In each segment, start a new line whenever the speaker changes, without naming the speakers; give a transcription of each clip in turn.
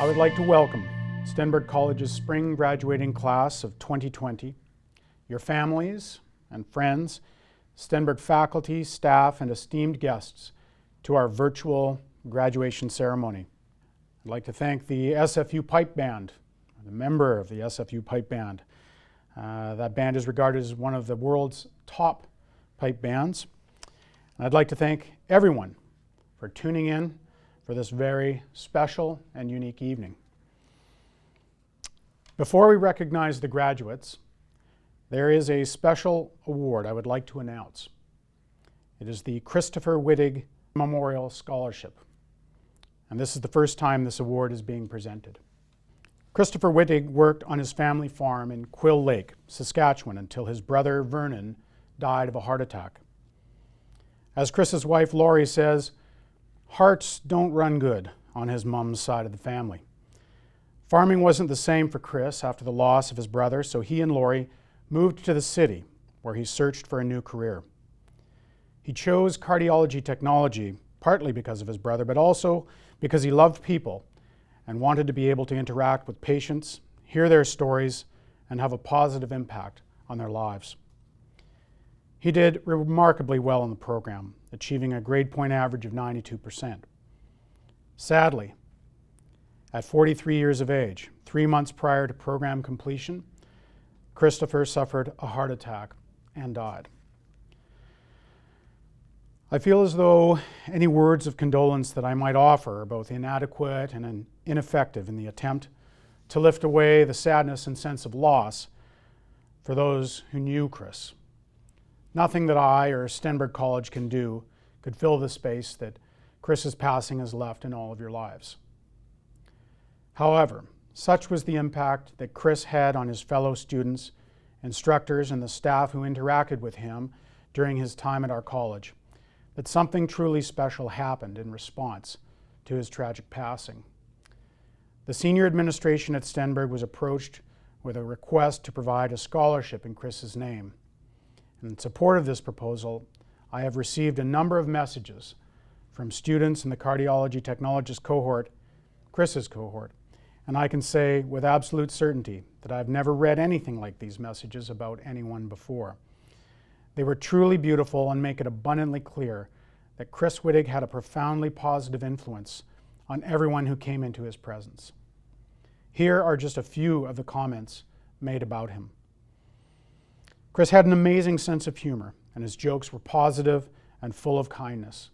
I would like to welcome Stenberg College's spring graduating class of 2020, your families and friends, Stenberg faculty, staff, and esteemed guests to our virtual graduation ceremony. I'd like to thank the SFU Pipe Band, the member of the SFU Pipe Band. That band is regarded as one of the world's top pipe bands. And I'd like to thank everyone for tuning in for this very special and unique evening. Before we recognize the graduates, there is a special award I would like to announce. It is the Christopher Wittig Memorial Scholarship. And this is the first time this award is being presented. Christopher Wittig worked on his family farm in Quill Lake, Saskatchewan, until his brother Vernon died of a heart attack. As Chris's wife Laurie says, hearts don't run good on his mom's side of the family. Farming wasn't the same for Chris after the loss of his brother, so he and Laurie moved to the city where he searched for a new career. He chose cardiology technology partly because of his brother, but also because he loved people and wanted to be able to interact with patients, hear their stories, and have a positive impact on their lives. He did remarkably well in the program, achieving a grade point average of 92%. Sadly, at 43 years of age, 3 months prior to program completion, Christopher suffered a heart attack and died. I feel as though any words of condolence that I might offer are both inadequate and ineffective in the attempt to lift away the sadness and sense of loss for those who knew Chris. Nothing that I or Stenberg College can do could fill the space that Chris's passing has left in all of your lives. However, such was the impact that Chris had on his fellow students, instructors, and the staff who interacted with him during his time at our college, that something truly special happened in response to his tragic passing. The senior administration at Stenberg was approached with a request to provide a scholarship in Chris's name. In support of this proposal, I have received a number of messages from students in the Cardiology Technologist cohort, Chris's cohort, and I can say with absolute certainty that I've never read anything like these messages about anyone before. They were truly beautiful and make it abundantly clear that Chris Wittig had a profoundly positive influence on everyone who came into his presence. Here are just a few of the comments made about him. Chris had an amazing sense of humor, and his jokes were positive and full of kindness.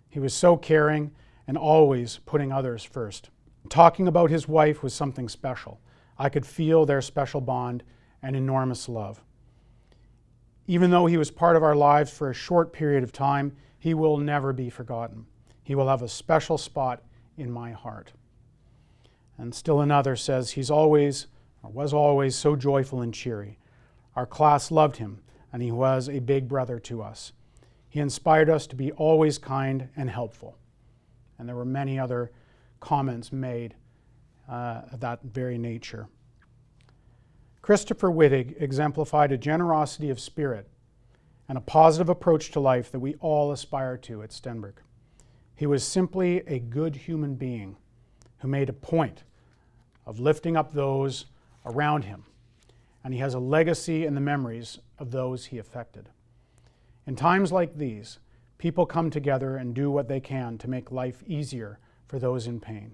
He was so caring and always putting others first. Talking about his wife was something special. I could feel their special bond and enormous love. Even though he was part of our lives for a short period of time, he will never be forgotten. He will have a special spot in my heart. And still another says, was always so joyful and cheery. Our class loved him, and he was a big brother to us. He inspired us to be always kind and helpful. And there were many other comments made of that very nature. Christopher Wittig exemplified a generosity of spirit and a positive approach to life that we all aspire to at Stenberg. He was simply a good human being who made a point of lifting up those around him, and he has a legacy in the memories of those he affected. In times like these, people come together and do what they can to make life easier for those in pain.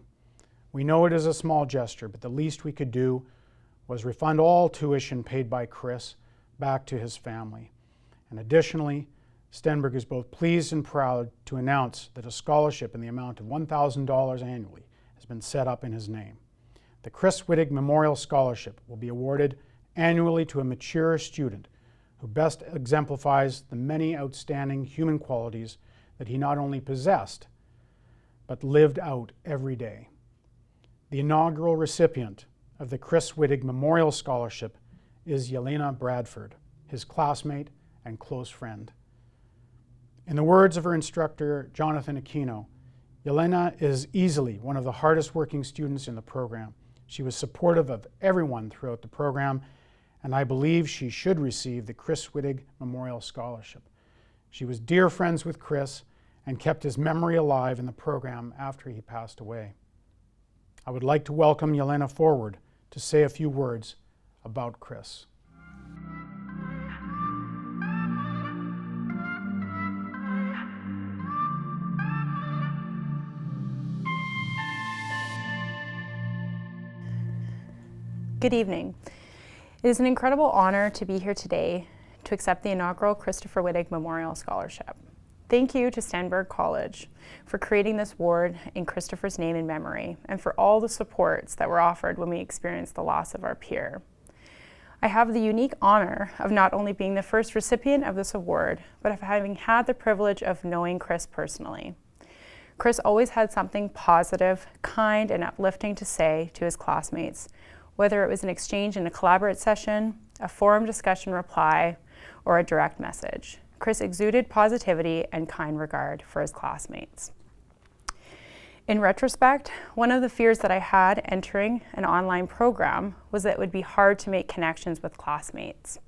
We know it is a small gesture, but the least we could do was refund all tuition paid by Chris back to his family. And additionally, Stenberg is both pleased and proud to announce that a scholarship in the amount of $1,000 annually has been set up in his name. The Chris Wittig Memorial Scholarship will be awarded annually to a mature student who best exemplifies the many outstanding human qualities that he not only possessed, but lived out every day. The inaugural recipient of the Chris Wittig Memorial Scholarship is Yalena Bradford, his classmate and close friend. In the words of her instructor, Jonathan Aquino, Yalena is easily one of the hardest working students in the program. She was supportive of everyone throughout the program, and I believe she should receive the Chris Wittig Memorial Scholarship. She was dear friends with Chris and kept his memory alive in the program after he passed away. I would like to welcome Yalena forward to say a few words about Chris.
Good evening. It is an incredible honor to be here today to accept the inaugural Christopher Wittig Memorial Scholarship. Thank you to Stenberg College for creating this award in Christopher's name and memory, and for all the supports that were offered when we experienced the loss of our peer. I have the unique honor of not only being the first recipient of this award, but of having had the privilege of knowing Chris personally. Chris always had something positive, kind, and uplifting to say to his classmates, whether it was an exchange in a collaborate session, a forum discussion reply, or a direct message. Chris exuded positivity and kind regard for his classmates. In retrospect, one of the fears that I had entering an online program was that it would be hard to make connections with classmates.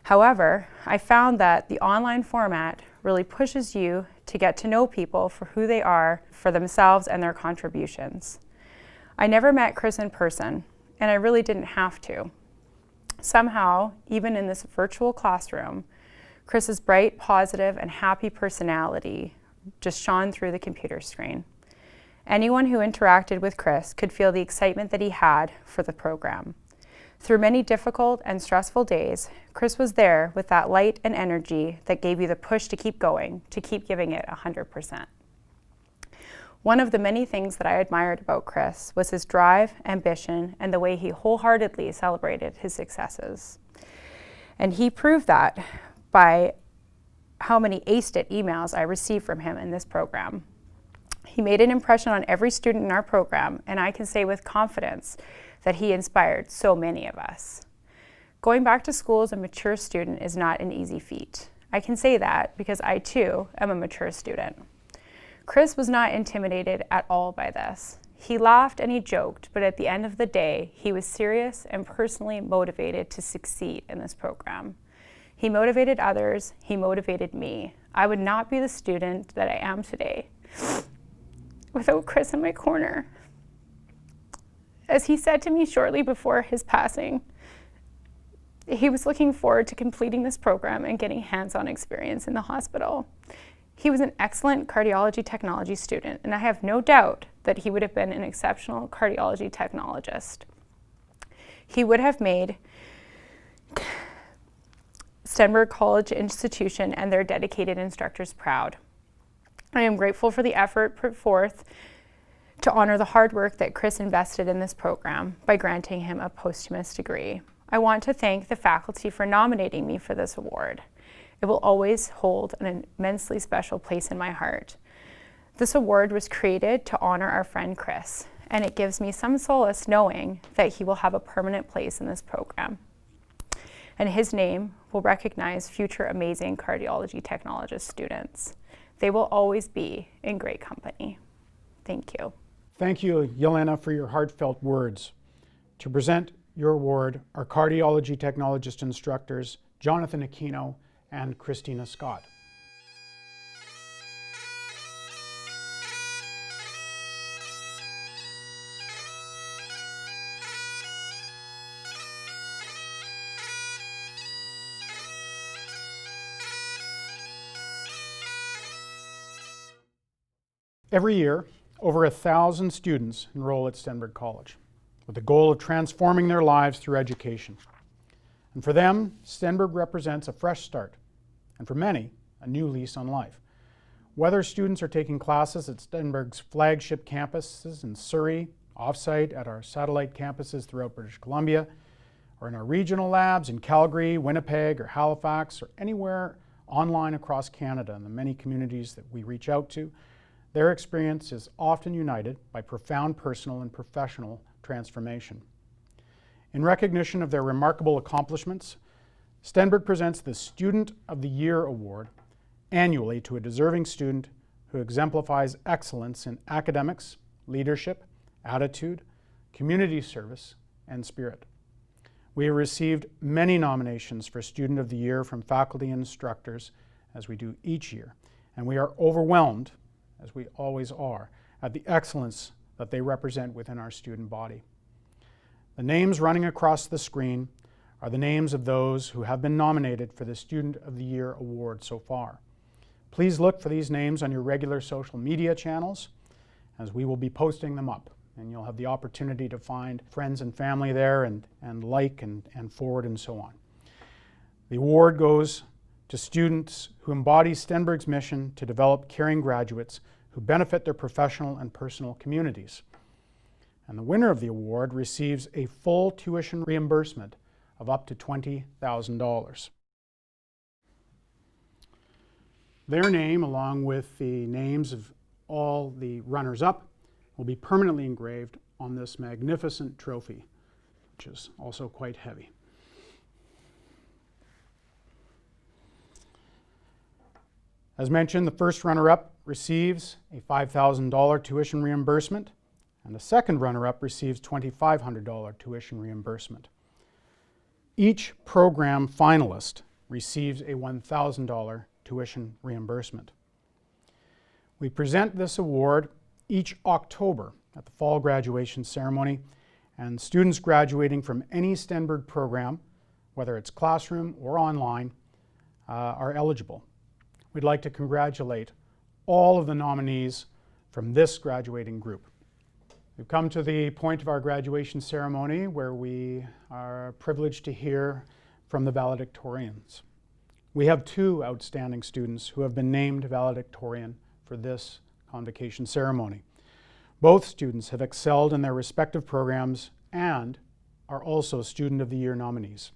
However, I found that the online format really pushes you to get to know people for who they are, for themselves and their contributions. I never met Chris in person, and I really didn't have to. Somehow, even in this virtual classroom, Chris's bright, positive, and happy personality just shone through the computer screen. Anyone who interacted with Chris could feel the excitement that he had for the program. Through many difficult and stressful days, Chris was there with that light and energy that gave you the push to keep going, to keep giving it 100%. One of the many things that I admired about Chris was his drive, ambition, and the way he wholeheartedly celebrated his successes. And he proved that by how many aced it emails I received from him in this program. He made an impression on every student in our program, and I can say with confidence that he inspired so many of us. Going back to school as a mature student is not an easy feat. I can say that because I too am a mature student. Chris was not intimidated at all by this. He laughed and he joked, but at the end of the day, he was serious and personally motivated to succeed in this program. He motivated others, he motivated me. I would not be the student that I am today without Chris in my corner. As he said to me shortly before his passing, he was looking forward to completing this program and getting hands-on experience in the hospital. He was an excellent cardiology technology student, and I have no doubt that he would have been an exceptional cardiology technologist. He would have made Stenberg College Institution and their dedicated instructors proud. I am grateful for the effort put forth to honor the hard work that Chris invested in this program by granting him a posthumous degree. I want to thank the faculty for nominating me for this award. It will always hold an immensely special place in my heart. This award was created to honor our friend Chris, and it gives me some solace knowing that he will have a permanent place in this program. And his name will recognize future amazing cardiology technologist students. They will always be in great company. Thank you.
Thank you, Yalena, for your heartfelt words. To present your award are cardiology technologist instructors Jonathan Aquino and Christina Scott. Every year, over 1,000 students enroll at Stenberg College with the goal of transforming their lives through education. And for them, Stenberg represents a fresh start, and for many, a new lease on life. Whether students are taking classes at Stenberg's flagship campuses in Surrey, off-site at our satellite campuses throughout British Columbia, or in our regional labs in Calgary, Winnipeg, or Halifax, or anywhere online across Canada and the many communities that we reach out to, their experience is often united by profound personal and professional transformation. In recognition of their remarkable accomplishments, Stenberg presents the Student of the Year Award annually to a deserving student who exemplifies excellence in academics, leadership, attitude, community service, and spirit. We have received many nominations for Student of the Year from faculty and instructors, as we do each year, and we are overwhelmed, as we always are, at the excellence that they represent within our student body. The names running across the screen are the names of those who have been nominated for the Student of the Year award so far. Please look for these names on your regular social media channels, as we will be posting them up, and you'll have the opportunity to find friends and family there and like and forward and so on. The award goes to students who embody Stenberg's mission to develop caring graduates who benefit their professional and personal communities. And the winner of the award receives a full tuition reimbursement of up to $20,000. Their name, along with the names of all the runners-up, will be permanently engraved on this magnificent trophy, which is also quite heavy. As mentioned, the first runner-up receives a $5,000 tuition reimbursement, and the second runner-up receives $2,500 tuition reimbursement. Each program finalist receives a $1,000 tuition reimbursement. We present this award each October at the fall graduation ceremony, and students graduating from any Stenberg program, whether it's classroom or online, are eligible. We'd like to congratulate all of the nominees from this graduating group. We've come to the point of our graduation ceremony where we are privileged to hear from the valedictorians. We have two outstanding students who have been named valedictorian for this convocation ceremony. Both students have excelled in their respective programs and are also Student of the Year nominees.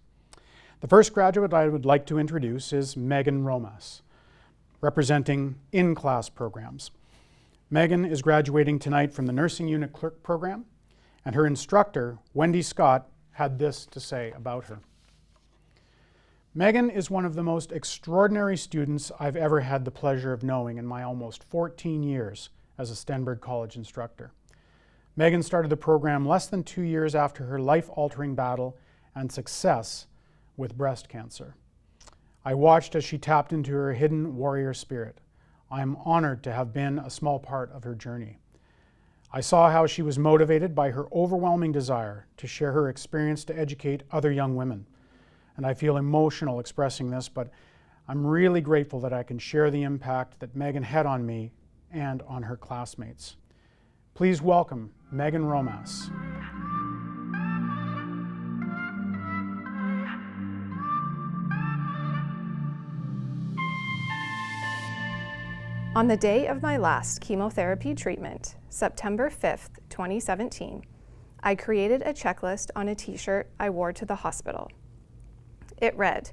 The first graduate I would like to introduce is Megan Romas, representing in-class programs. Megan is graduating tonight from the Nursing Unit Clerk program, and her instructor, Wendy Scott, had this to say about her. Megan is one of the most extraordinary students I've ever had the pleasure of knowing in my almost 14 years as a Stenberg College instructor. Megan started the program less than 2 years after her life-altering battle and success with breast cancer. I watched as she tapped into her hidden warrior spirit. I am honored to have been a small part of her journey. I saw how she was motivated by her overwhelming desire to share her experience to educate other young women. And I feel emotional expressing this, but I'm really grateful that I can share the impact that Megan had on me and on her classmates. Please welcome Megan Romas.
On the day of my last chemotherapy treatment, September 5th, 2017, I created a checklist on a t-shirt I wore to the hospital. It read,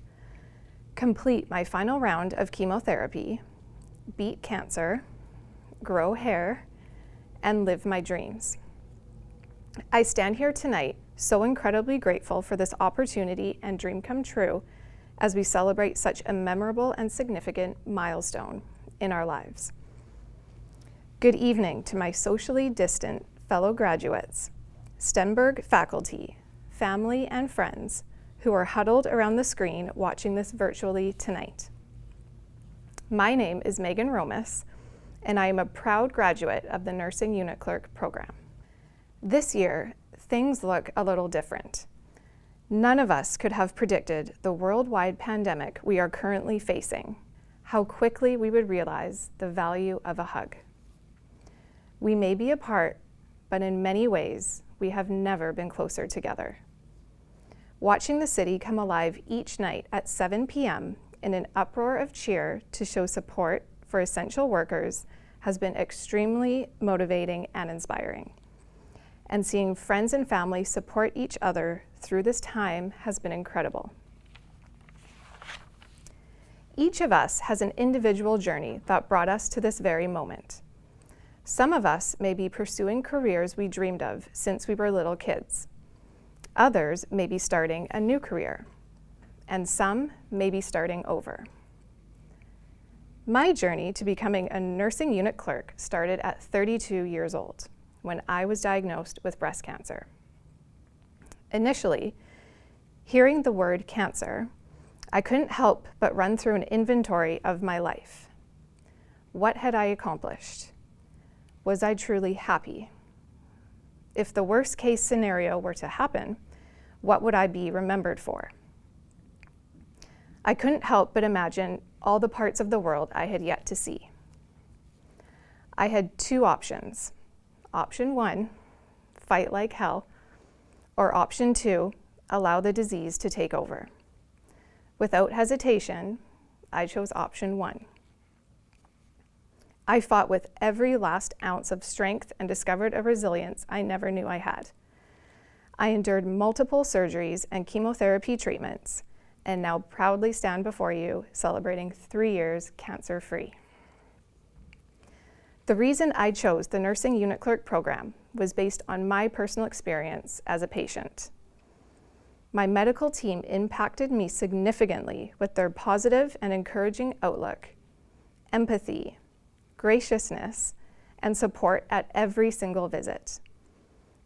complete my final round of chemotherapy, beat cancer, grow hair, and live my dreams. I stand here tonight so incredibly grateful for this opportunity and dream come true as we celebrate such a memorable and significant milestone in our lives. Good evening to my socially distant fellow graduates, Stenberg faculty, family, and friends who are huddled around the screen watching this virtually tonight. My name is Megan Romas, and I am a proud graduate of the Nursing Unit Clerk program. This year, things look a little different. None of us could have predicted the worldwide pandemic we are currently facing, how quickly we would realize the value of a hug. We may be apart, but in many ways, we have never been closer together. Watching the city come alive each night at 7 p.m. in an uproar of cheer to show support for essential workers has been extremely motivating and inspiring. And seeing friends and family support each other through this time has been incredible. Each of us has an individual journey that brought us to this very moment. Some of us may be pursuing careers we dreamed of since we were little kids. Others may be starting a new career, and some may be starting over. My journey to becoming a nursing unit clerk started at 32 years old, when I was diagnosed with breast cancer. Initially, hearing the word cancer, I couldn't help but run through an inventory of my life. What had I accomplished? Was I truly happy? if the worst case scenario were to happen, what would I be remembered for? I couldn't help but imagine all the parts of the world I had yet to see. I had two options. Option 1, fight like hell, or option 2, allow the disease to take over. Without hesitation, I chose option 1. I fought with every last ounce of strength and discovered a resilience I never knew I had. I endured multiple surgeries and chemotherapy treatments, and now proudly stand before you celebrating 3 years cancer-free. The reason I chose the Nursing Unit Clerk program was based on my personal experience as a patient. My medical team impacted me significantly with their positive and encouraging outlook, empathy, graciousness, and support at every single visit.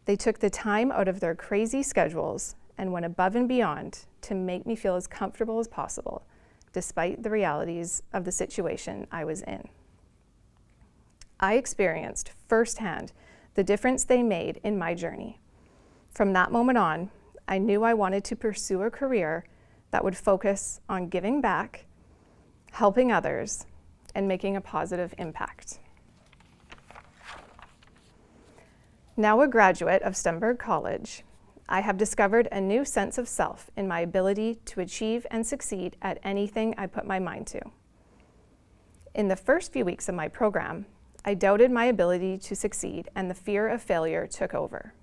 They took the time out of their crazy schedules and went above and beyond to make me feel as comfortable as possible, despite the realities of the situation I was in. I experienced firsthand the difference they made in my journey. From that moment on, I knew I wanted to pursue a career that would focus on giving back, helping others, and making a positive impact. Now a graduate of Stenberg College, I have discovered a new sense of self in my ability to achieve and succeed at anything I put my mind to. In the first few weeks of my program, I doubted my ability to succeed and the fear of failure took over.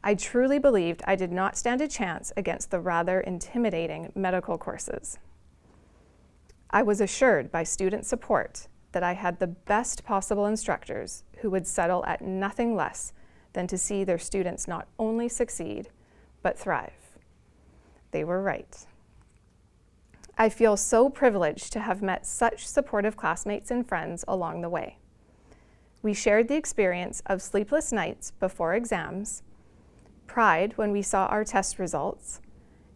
I truly believed I did not stand a chance against the rather intimidating medical courses. I was assured by student support that I had the best possible instructors who would settle at nothing less than to see their students not only succeed, but thrive. They were right. I feel so privileged to have met such supportive classmates and friends along the way. We shared the experience of sleepless nights before exams, pride when we saw our test results,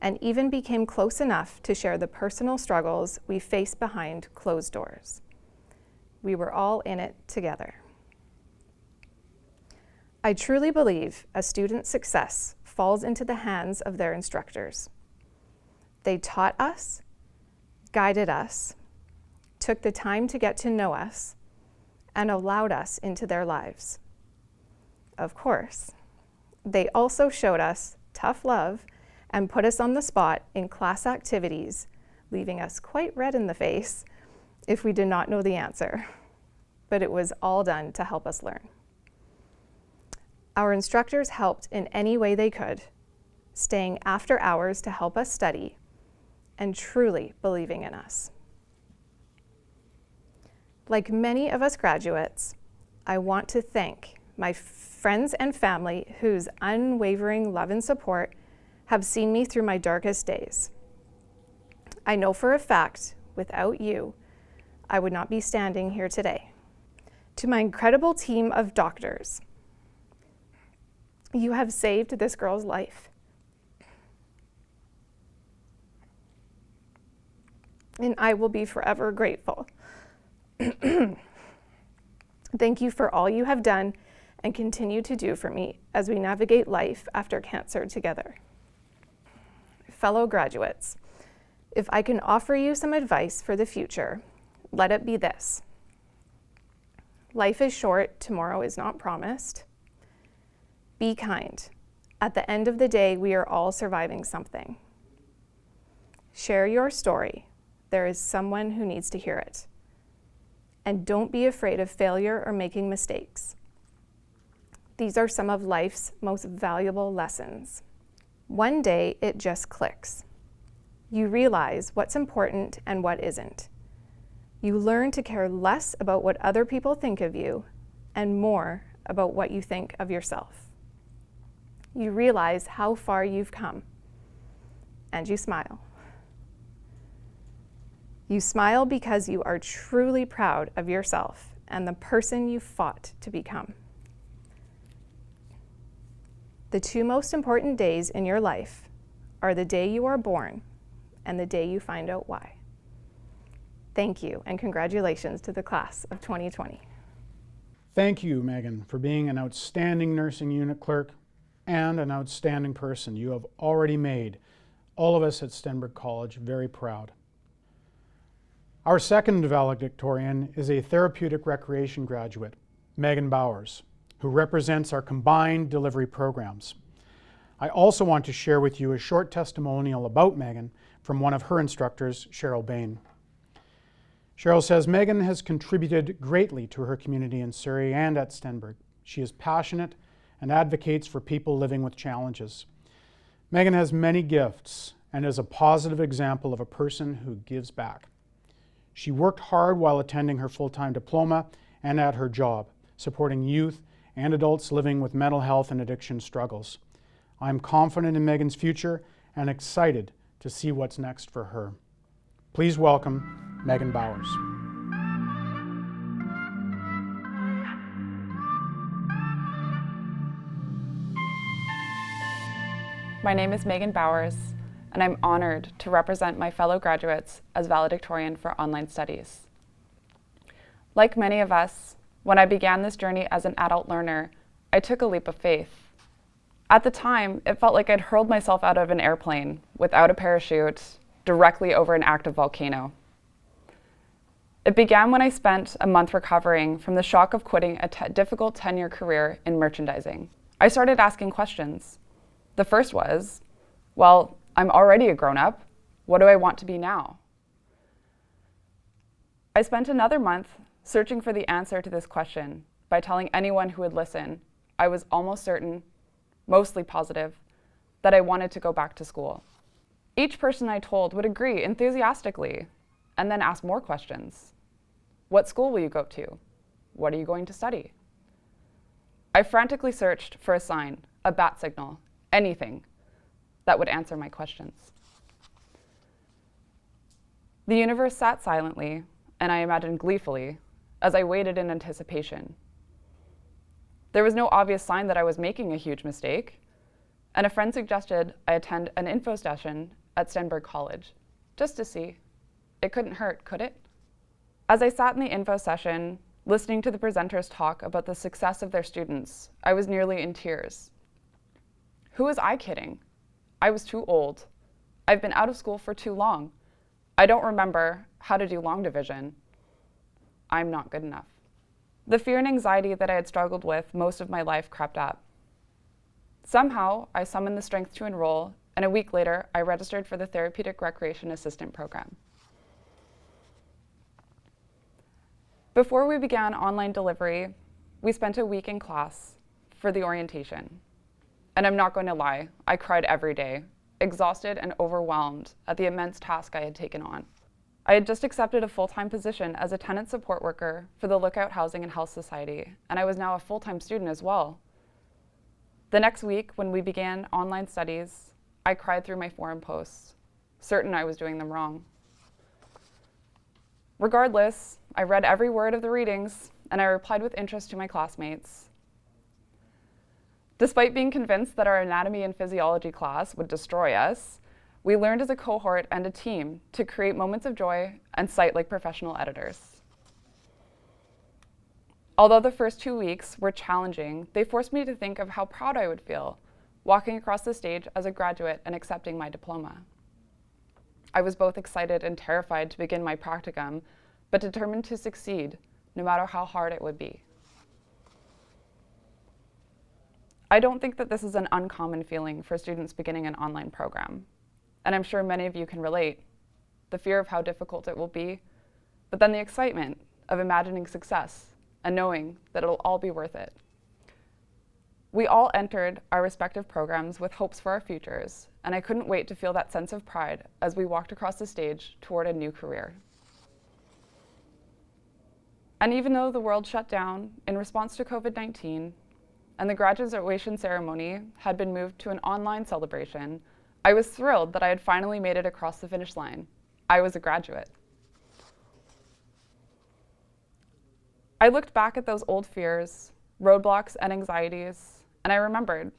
and even became close enough to share the personal struggles we faced behind closed doors. We were all in it together. I truly believe a student's success falls into the hands of their instructors. They taught us, guided us, took the time to get to know us, and allowed us into their lives. Of course, they also showed us tough love and put us on the spot in class activities, leaving us quite red in the face if we did not know the answer. But it was all done to help us learn. Our instructors helped in any way they could, staying after hours to help us study, and truly believing in us. Like many of us graduates, I want to thank my friends and family whose unwavering love and support have seen me through my darkest days. I know for a fact, without you, I would not be standing here today. To my incredible team of doctors, you have saved this girl's life. And I will be forever grateful. Thank you for all you have done and continue to do for me as we navigate life after cancer together. Fellow graduates, if I can offer you some advice for the future, let it be this. Life is short, tomorrow is not promised. Be kind. At the end of the day, we are all surviving something. Share your story. There is someone who needs to hear it. And don't be afraid of failure or making mistakes. These are some of life's most valuable lessons. One day, it just clicks. You realize what's important and what isn't. You learn to care less about what other people think of you and more about what you think of yourself. You realize how far you've come, and you smile. You smile because you are truly proud of yourself and the person you fought to become. The two most important days in your life are the day you are born and the day you find out why. Thank you, and congratulations to the class of 2020.
Thank you, Megan, for being an outstanding nursing unit clerk and an outstanding person. You have already made all of us at Stenberg College very proud. Our second valedictorian is a Therapeutic Recreation graduate, Megan Bowers, who represents our combined delivery programs. I also want to share with you a short testimonial about Megan from one of her instructors, Cheryl Bain. Cheryl says, Megan has contributed greatly to her community in Surrey and at Stenberg. She is passionate and advocates for people living with challenges. Megan has many gifts and is a positive example of a person who gives back. She worked hard while attending her full-time diploma and at her job, supporting youth and adults living with mental health and addiction struggles. I'm confident in Megan's future and excited to see what's next for her. Please welcome Megan Bowers.
My name is Megan Bowers, and I'm honored to represent my fellow graduates as valedictorian for online studies. Like many of us, when I began this journey as an adult learner, I took a leap of faith. At the time, it felt like I'd hurled myself out of an airplane without a parachute directly over an active volcano. It began when I spent a month recovering from the shock of quitting a difficult 10-year career in merchandising. I started asking questions. The first was, well, I'm already a grown-up. What do I want to be now? I spent another month searching for the answer to this question by telling anyone who would listen I was almost certain, mostly positive, that I wanted to go back to school. Each person I told would agree enthusiastically and then ask more questions. What school will you go to? What are you going to study? I frantically searched for a sign, a bat signal, anything that would answer my questions. The universe sat silently, and I imagined gleefully, as I waited in anticipation. There was no obvious sign that I was making a huge mistake, and a friend suggested I attend an info session at Stenberg College, just to see. It couldn't hurt, could it? As I sat in the info session, listening to the presenters talk about the success of their students, I was nearly in tears. Who was I kidding? I was too old. I've been out of school for too long. I don't remember how to do long division. I'm not good enough. The fear and anxiety that I had struggled with most of my life crept up. Somehow, I summoned the strength to enroll, and a week later, I registered for the Therapeutic Recreation Assistant program. Before we began online delivery, we spent a week in class for the orientation. And I'm not going to lie, I cried every day, exhausted and overwhelmed at the immense task I had taken on. I had just accepted a full-time position as a tenant support worker for the Lookout Housing and Health Society, and I was now a full-time student as well. The next week, when we began online studies, I cried through my forum posts, certain I was doing them wrong. Regardless, I read every word of the readings, and I replied with interest to my classmates. Despite being convinced that our anatomy and physiology class would destroy us, we learned as a cohort and a team to create moments of joy and cite like professional editors. Although the first 2 weeks were challenging, they forced me to think of how proud I would feel walking across the stage as a graduate and accepting my diploma. I was both excited and terrified to begin my practicum, but determined to succeed, no matter how hard it would be. I don't think that this is an uncommon feeling for students beginning an online program, and I'm sure many of you can relate. The fear of how difficult it will be, but then the excitement of imagining success and knowing that it'll all be worth it. We all entered our respective programs with hopes for our futures, and I couldn't wait to feel that sense of pride as we walked across the stage toward a new career. And even though the world shut down in response to COVID-19, and the graduation ceremony had been moved to an online celebration, I was thrilled that I had finally made it across the finish line. I was a graduate. I looked back at those old fears, roadblocks, and anxieties, and I remembered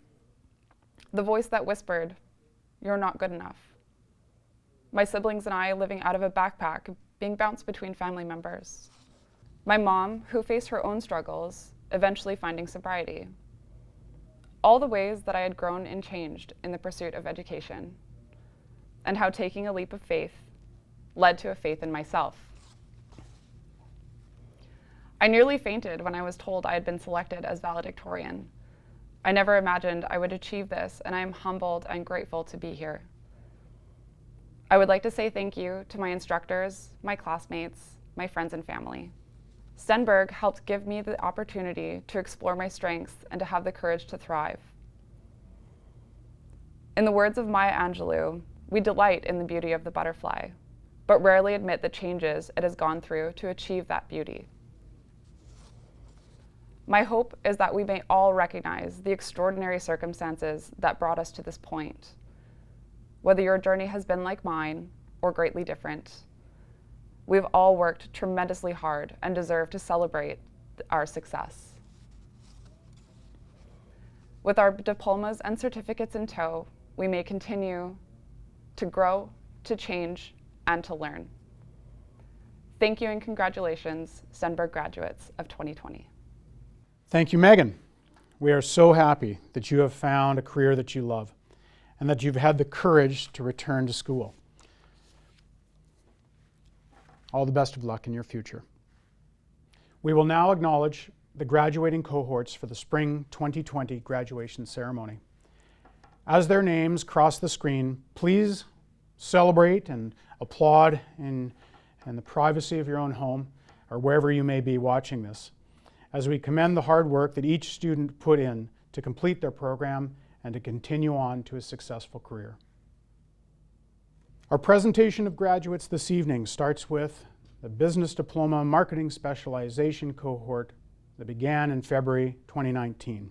the voice that whispered, "You're not good enough." My siblings and I living out of a backpack, being bounced between family members. My mom, who faced her own struggles, eventually finding sobriety. All the ways that I had grown and changed in the pursuit of education, and how taking a leap of faith led to a faith in myself. I nearly fainted when I was told I had been selected as valedictorian. I never imagined I would achieve this, and I am humbled and grateful to be here. I would like to say thank you to my instructors, my classmates, my friends and family. Stenberg helped give me the opportunity to explore my strengths and to have the courage to thrive. In the words of Maya Angelou, we delight in the beauty of the butterfly, but rarely admit the changes it has gone through to achieve that beauty. My hope is that we may all recognize the extraordinary circumstances that brought us to this point. Whether your journey has been like mine or greatly different, we've all worked tremendously hard and deserve to celebrate our success. With our diplomas and certificates in tow, we may continue to grow, to change, and to learn. Thank you and congratulations, Stenberg graduates of 2020.
Thank you, Megan. We are so happy that you have found a career that you love and that you've had the courage to return to school. All the best of luck in your future. We will now acknowledge the graduating cohorts for the Spring 2020 graduation ceremony. As their names cross the screen, please celebrate and applaud in the privacy of your own home or wherever you may be watching this, as we commend the hard work that each student put in to complete their program and to continue on to a successful career. Our presentation of graduates this evening starts with the Business Diploma Marketing Specialization cohort that began in February 2019.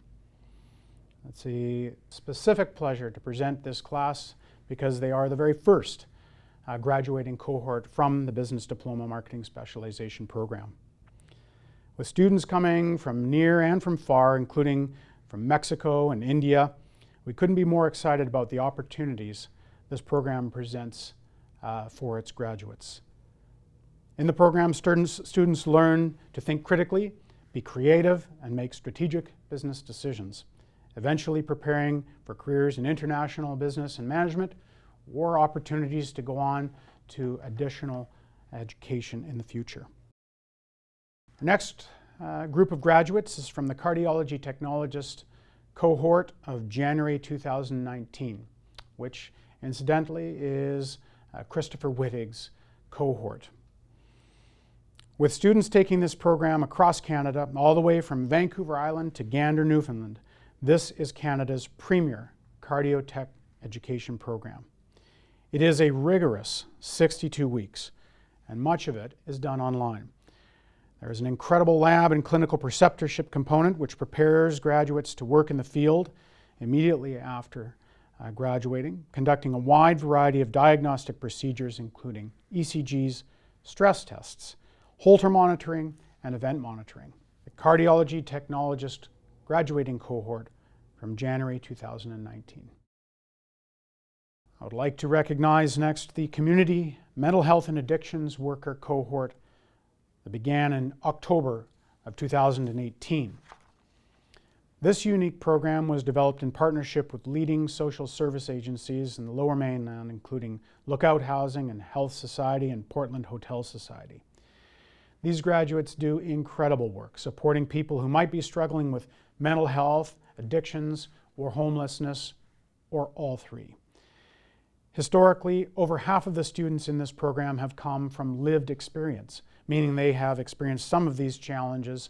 It's a specific pleasure to present this class because they are the very first graduating cohort from the Business Diploma Marketing Specialization program. With students coming from near and from far, including from Mexico and India, we couldn't be more excited about the opportunities this program presents for its graduates. In the program, students learn to think critically, be creative, and make strategic business decisions, eventually preparing for careers in international business and management or opportunities to go on to additional education in the future. Our next group of graduates is from the Cardiology Technologist cohort of January 2019, which incidentally is Christopher Wittig's cohort. With students taking this program across Canada, all the way from Vancouver Island to Gander, Newfoundland, this is Canada's premier cardiotech education program. It is a rigorous 62 weeks, and much of it is done online. There is an incredible lab and clinical preceptorship component which prepares graduates to work in the field immediately after graduating, conducting a wide variety of diagnostic procedures including ECGs, stress tests, Holter monitoring, and event monitoring. The Cardiology Technologist graduating cohort from January 2019. I would like to recognize next the Community Mental Health and Addictions Worker cohort that began in October of 2018. This unique program was developed in partnership with leading social service agencies in the Lower Mainland, including Lookout Housing and Health Society and Portland Hotel Society. These graduates do incredible work supporting people who might be struggling with mental health, addictions, or homelessness, or all three. Historically, over half of the students in this program have come from lived experience, meaning they have experienced some of these challenges,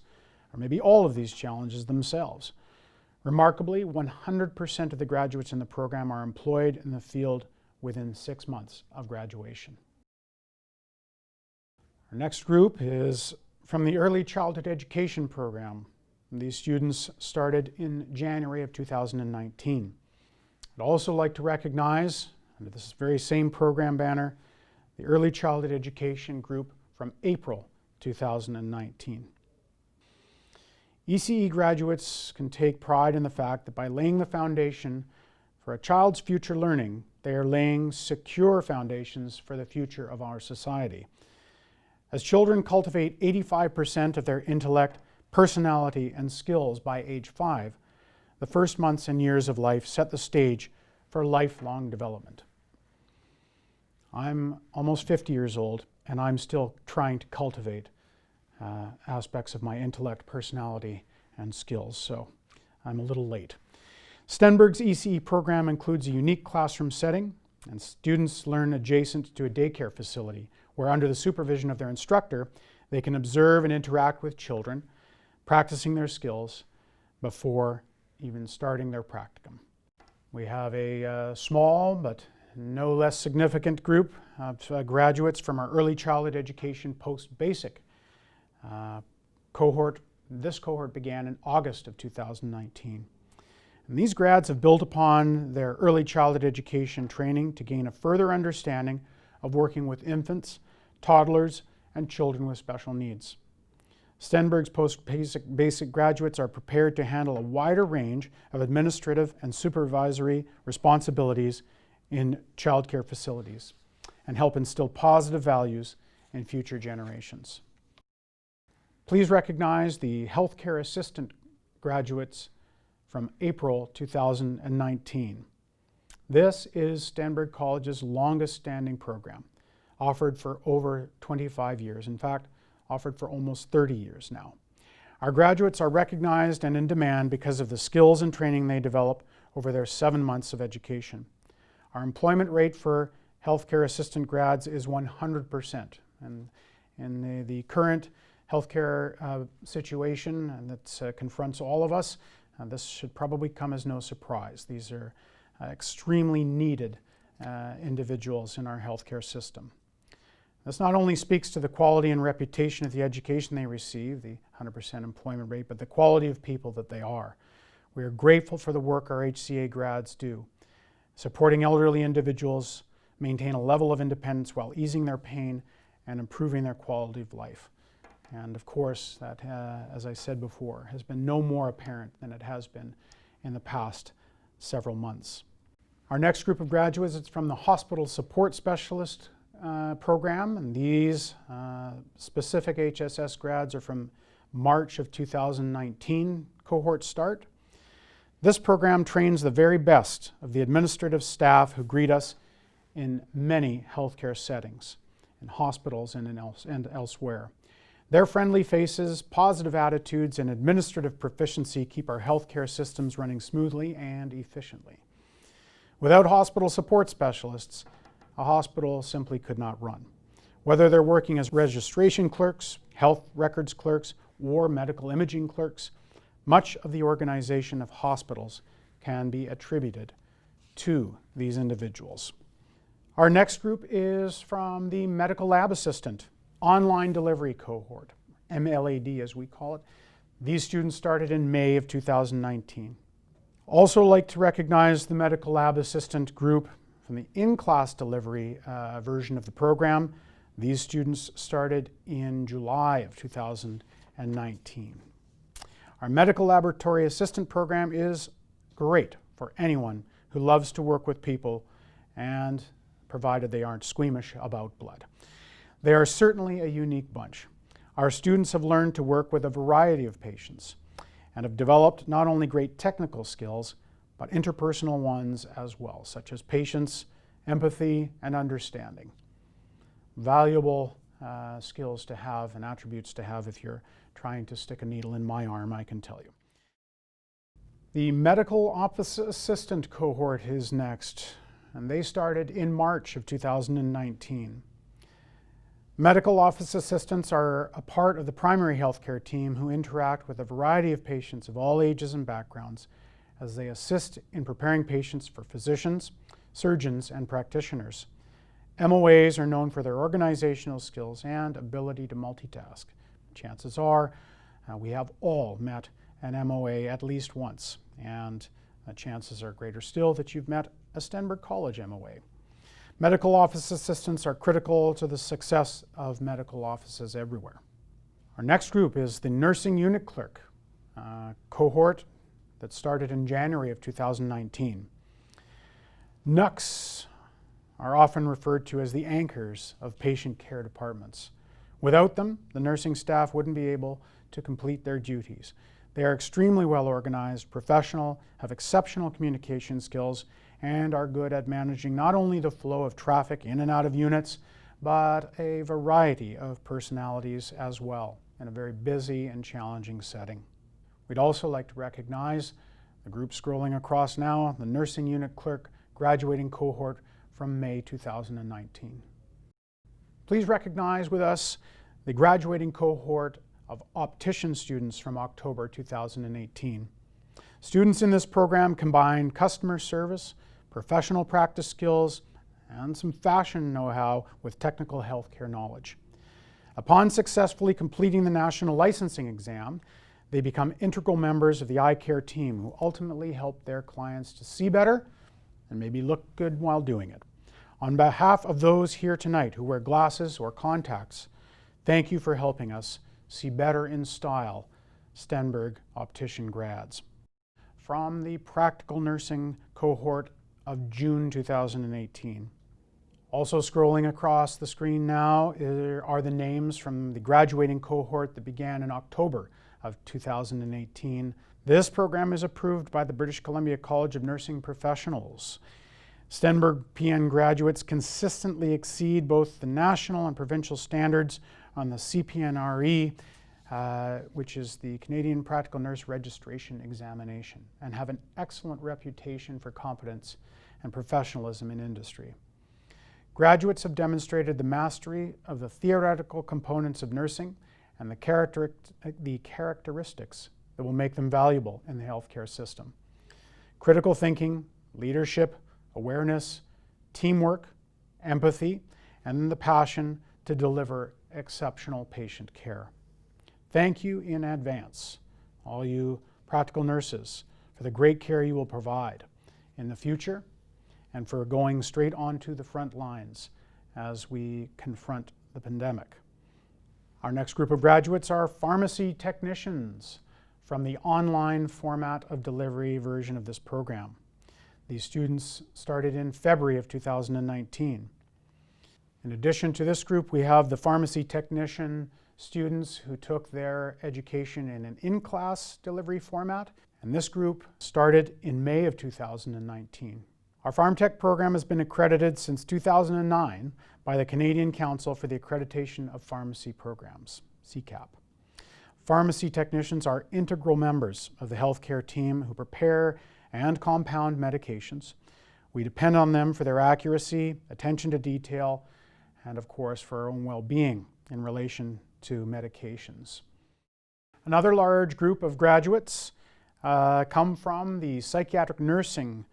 or maybe all of these challenges themselves. Remarkably, 100% of the graduates in the program are employed in the field within 6 months of graduation. Our next group is from the Early Childhood Education program. These students started in January of 2019. I'd also like to recognize, under this very same program banner, the Early Childhood Education group from April 2019. ECE graduates can take pride in the fact that by laying the foundation for a child's future learning, they are laying secure foundations for the future of our society. As children cultivate 85% of their intellect personality, and skills by age 5, the first months and years of life set the stage for lifelong development. I'm almost 50 years old, and I'm still trying to cultivate aspects of my intellect, personality, and skills, so I'm a little late. Stenberg's ECE program includes a unique classroom setting, and students learn adjacent to a daycare facility where, under the supervision of their instructor, they can observe and interact with children, practicing their skills before even starting their practicum. We have a small but no less significant group of graduates from our early childhood education post-basic cohort. This cohort began in August of 2019. And these grads have built upon their early childhood education training to gain a further understanding of working with infants, toddlers, and children with special needs. Stenberg's post-basic graduates are prepared to handle a wider range of administrative and supervisory responsibilities in childcare facilities and help instill positive values in future generations. Please recognize the healthcare assistant graduates from April 2019. This is Stenberg College's longest standing program, offered for over 25 years. In fact, offered for almost 30 years now. Our graduates are recognized and in demand because of the skills and training they develop over their 7 months of education. Our employment rate for healthcare assistant grads is 100%. And in the current healthcare situation that confronts all of us, this should probably come as no surprise. These are extremely needed individuals in our healthcare system. This not only speaks to the quality and reputation of the education they receive, the 100% employment rate, but the quality of people that they are. We are grateful for the work our HCA grads do, supporting elderly individuals maintain a level of independence while easing their pain and improving their quality of life. And of course, that, as I said before, has been no more apparent than it has been in the past several months. Our next group of graduates is from the Hospital Support Specialist program, and these specific HSS grads are from March of 2019 cohort start. This program trains the very best of the administrative staff who greet us in many healthcare settings, in hospitals and elsewhere. Their friendly faces, positive attitudes, and administrative proficiency keep our healthcare systems running smoothly and efficiently. Without hospital support specialists, a hospital simply could not run. Whether they're working as registration clerks, health records clerks, or medical imaging clerks, much of the organization of hospitals can be attributed to these individuals. Our next group is from the Medical Lab Assistant Online Delivery Cohort, MLAD as we call it. These students started in May of 2019. Also like to recognize the Medical Lab Assistant group from the in-class delivery version of the program. These students started in July of 2019. Our Medical Laboratory Assistant program is great for anyone who loves to work with people, and provided they aren't squeamish about blood. They are certainly a unique bunch. Our students have learned to work with a variety of patients and have developed not only great technical skills, but interpersonal ones as well, such as patience, empathy, and understanding. Valuable skills to have and attributes to have if you're trying to stick a needle in my arm, I can tell you. The Medical Office Assistant cohort is next, and they started in March of 2019. Medical office assistants are a part of the primary healthcare team who interact with a variety of patients of all ages and backgrounds as they assist in preparing patients for physicians, surgeons, and practitioners. MOAs are known for their organizational skills and ability to multitask. Chances are we have all met an MOA at least once, and the chances are greater still that you've met a Stenberg College MOA. Medical office assistants are critical to the success of medical offices everywhere. Our next group is the Nursing Unit Clerk cohort that started in January of 2019. NUCs are often referred to as the anchors of patient care departments. Without them, the nursing staff wouldn't be able to complete their duties. They are extremely well organized, professional, have exceptional communication skills, and are good at managing not only the flow of traffic in and out of units, but a variety of personalities as well in a very busy and challenging setting. We'd also like to recognize the group scrolling across now, the Nursing Unit Clerk graduating cohort from May 2019. Please recognize with us the graduating cohort of optician students from October 2018. Students in this program combine customer service, professional practice skills, and some fashion know-how with technical healthcare knowledge. Upon successfully completing the national licensing exam, they become integral members of the eye care team who ultimately help their clients to see better and maybe look good while doing it. On behalf of those here tonight who wear glasses or contacts, thank you for helping us see better in style, Stenberg optician grads. From the practical nursing cohort of June 2018. Also scrolling across the screen now are the names from the graduating cohort that began in October of 2018. This program is approved by the British Columbia College of Nursing Professionals. Stenberg PN graduates consistently exceed both the national and provincial standards on the CPNRE, which is the Canadian Practical Nurse Registration Examination, and have an excellent reputation for competence and professionalism in industry. Graduates have demonstrated the mastery of the theoretical components of nursing and the characteristics that will make them valuable in the healthcare system. Critical thinking, leadership, awareness, teamwork, empathy, and the passion to deliver exceptional patient care. Thank you in advance, all you practical nurses, for the great care you will provide in the future and for going straight onto the front lines as we confront the pandemic. Our next group of graduates are pharmacy technicians from the online format of delivery version of this program. These students started in February of 2019. In addition to this group, we have the pharmacy technician students who took their education in an in-class delivery format, and this group started in May of 2019. Our PharmTech program has been accredited since 2009 by the Canadian Council for the Accreditation of Pharmacy Programs, CCAP. Pharmacy technicians are integral members of the healthcare team who prepare and compound medications. We depend on them for their accuracy, attention to detail, and of course for our own well-being in relation to medications. Another large group of graduates come from the psychiatric nursing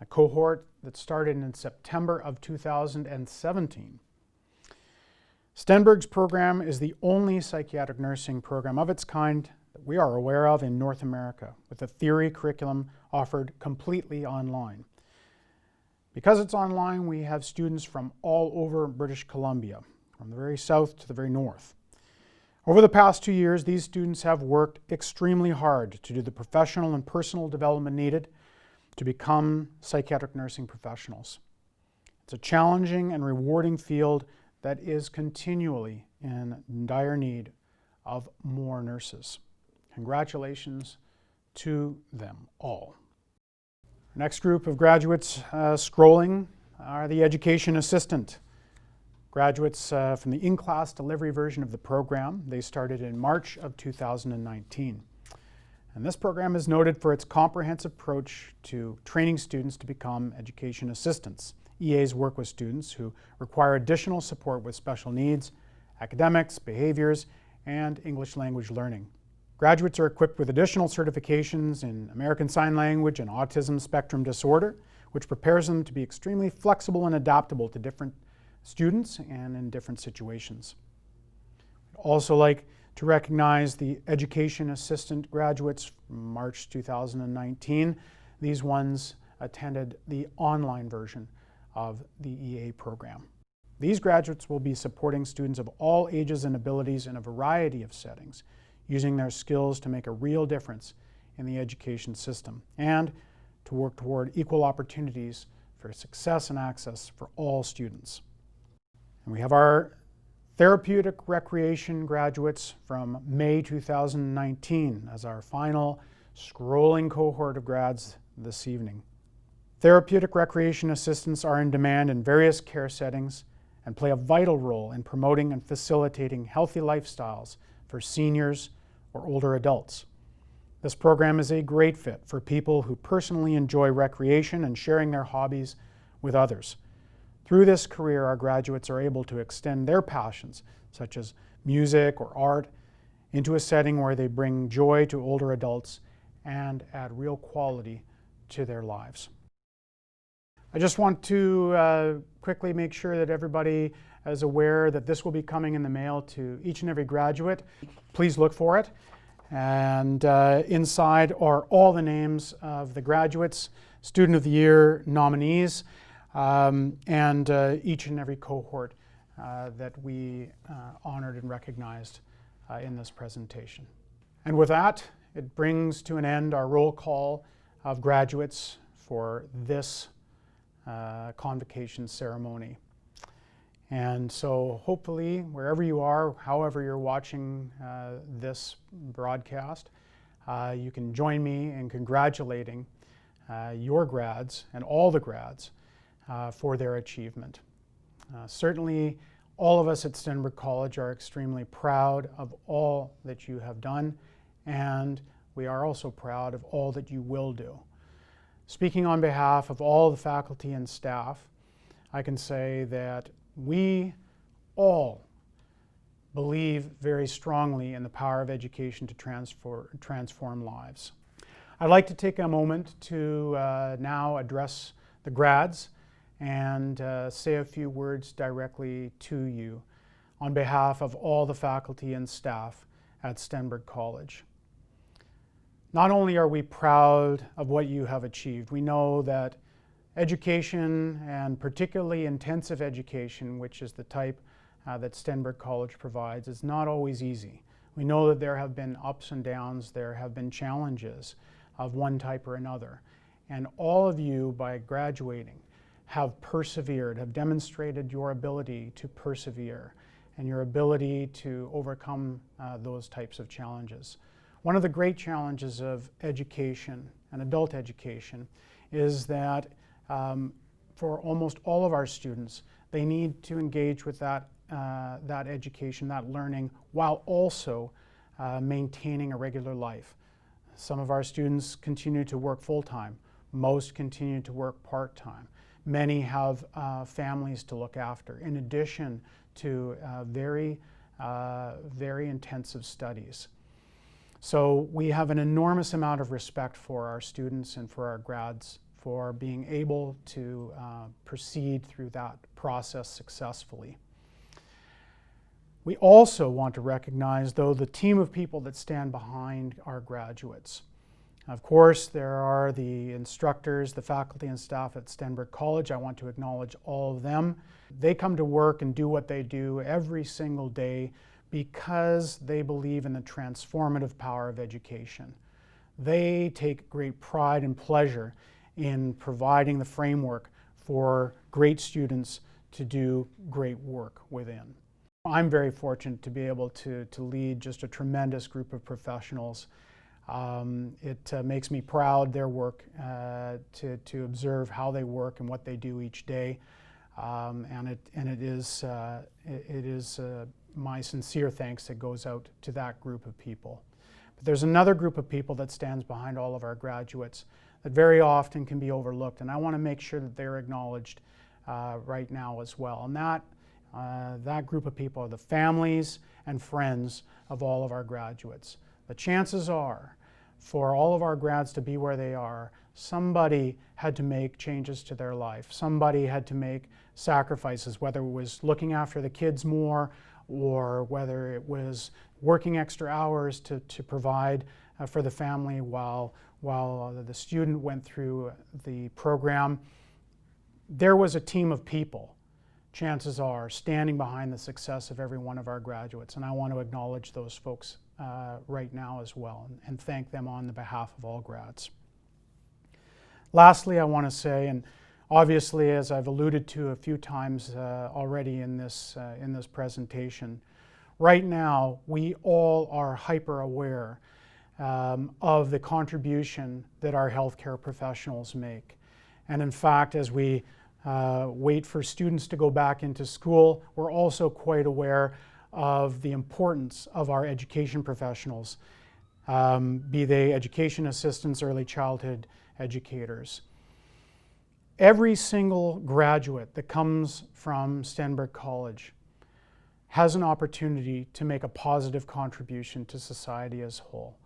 cohort that started in September of 2017. Stenberg's program is the only psychiatric nursing program of its kind that we are aware of in North America, with a theory curriculum offered completely online. Because it's online, we have students from all over British Columbia, from the very south to the very north. Over the past 2 years, these students have worked extremely hard to do the professional and personal development needed to become psychiatric nursing professionals. It's a challenging and rewarding field that is continually in dire need of more nurses. Congratulations to them all. Next group of graduates scrolling are the education assistant. Graduates from the in-class delivery version of the program. They started in March of 2019. And this program is noted for its comprehensive approach to training students to become education assistants. EAs work with students who require additional support with special needs, academics, behaviors, and English language learning. Graduates are equipped with additional certifications in American Sign Language and autism spectrum disorder, which prepares them to be extremely flexible and adaptable to different students and in different situations. I'd also like to recognize the education assistant graduates from March 2019. These ones attended the online version of the EA program. These graduates will be supporting students of all ages and abilities in a variety of settings, using their skills to make a real difference in the education system and to work toward equal opportunities for success and access for all students. And we have our Therapeutic Recreation graduates from May 2019 as our final scrolling cohort of grads this evening. Therapeutic Recreation Assistants are in demand in various care settings and play a vital role in promoting and facilitating healthy lifestyles for seniors or older adults. This program is a great fit for people who personally enjoy recreation and sharing their hobbies with others. Through this career, our graduates are able to extend their passions, such as music or art, into a setting where they bring joy to older adults and add real quality to their lives. I just want to quickly make sure that everybody is aware that this will be coming in the mail to each and every graduate. Please look for it. And inside are all the names of the graduates, Student of the Year nominees, and each and every cohort that we honored and recognized in this presentation. And with that, it brings to an end our roll call of graduates for this convocation ceremony. And so hopefully, wherever you are, however you're watching this broadcast, you can join me in congratulating your grads and all the grads for their achievement. Certainly, all of us at Stenberg College are extremely proud of all that you have done, and we are also proud of all that you will do. Speaking on behalf of all the faculty and staff, I can say that we all believe very strongly in the power of education to transform lives. I'd like to take a moment to now address the grads and say a few words directly to you on behalf of all the faculty and staff at Stenberg College. Not only are we proud of what you have achieved, we know that education, and particularly intensive education, which is the type that Stenberg College provides, is not always easy. We know that there have been ups and downs, there have been challenges of one type or another. And all of you, by graduating, have persevered, have demonstrated your ability to persevere and your ability to overcome those types of challenges. One of the great challenges of education and adult education is that for almost all of our students, they need to engage with that education, that learning, while also maintaining a regular life. Some of our students continue to work full-time. Most continue to work part-time. Many have families to look after, in addition to very intensive studies. So we have an enormous amount of respect for our students and for our grads for being able to proceed through that process successfully. We also want to recognize, though, the team of people that stand behind our graduates. Of course, there are the instructors, the faculty and staff at Stenberg College. I want to acknowledge all of them. They come to work and do what they do every single day because they believe in the transformative power of education. They take great pride and pleasure in providing the framework for great students to do great work within. I'm very fortunate to be able to lead just a tremendous group of professionals. It makes me proud, their work, to observe how they work and what they do each day. And it is my sincere thanks that goes out to that group of people. But there's another group of people that stands behind all of our graduates that very often can be overlooked, and I want to make sure that they're acknowledged right now as well. And that group of people are the families and friends of all of our graduates. The chances are, for all of our grads to be where they are, somebody had to make changes to their life. Somebody had to make sacrifices, whether it was looking after the kids more or whether it was working extra hours to provide for the family while the student went through the program. There was a team of people, chances are, standing behind the success of every one of our graduates, and I want to acknowledge those folks right now as well and thank them on the behalf of all grads. Lastly, I want to say, and Obviously, as I've alluded to a few times already in this presentation, right now we all are hyper aware of the contribution that our healthcare professionals make. And in fact, as we wait for students to go back into school, we're also quite aware of the importance of our education professionals, be they education assistants, early childhood educators. Every single graduate that comes from Stenberg College has an opportunity to make a positive contribution to society as a whole.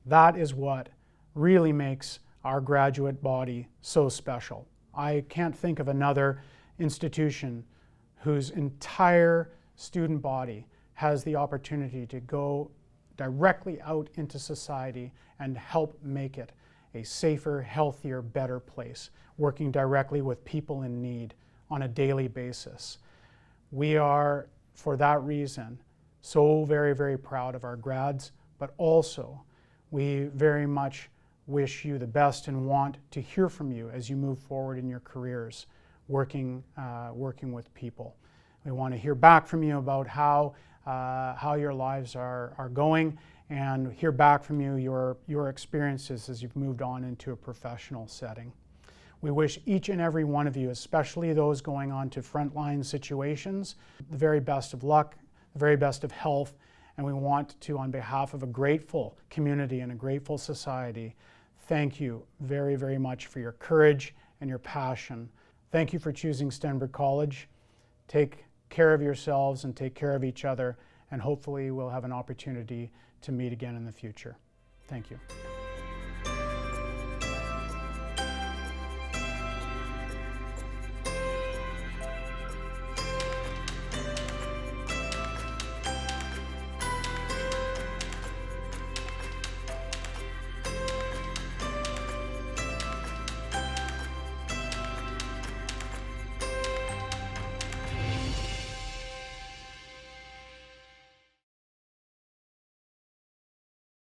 That is what really makes our graduate body so special. I can't think of another institution whose entire student body has the opportunity to go directly out into society and help make it a safer, healthier, better place, working directly with people in need on a daily basis. We are, for that reason, so very, very proud of our grads, but also we very much wish you the best and want to hear from you as you move forward in your careers working with people. We want to hear back from you about how your lives are going, and hear back from you your experiences as you've moved on into a professional setting. We wish each and every one of you, especially those going on to frontline situations, the very best of luck, the very best of health, and we want to, on behalf of a grateful community and a grateful society, thank you very, very much for your courage and your passion. Thank you for choosing Stenberg College. Take care of yourselves and take care of each other, and hopefully we'll have an opportunity to meet again in the future. Thank you.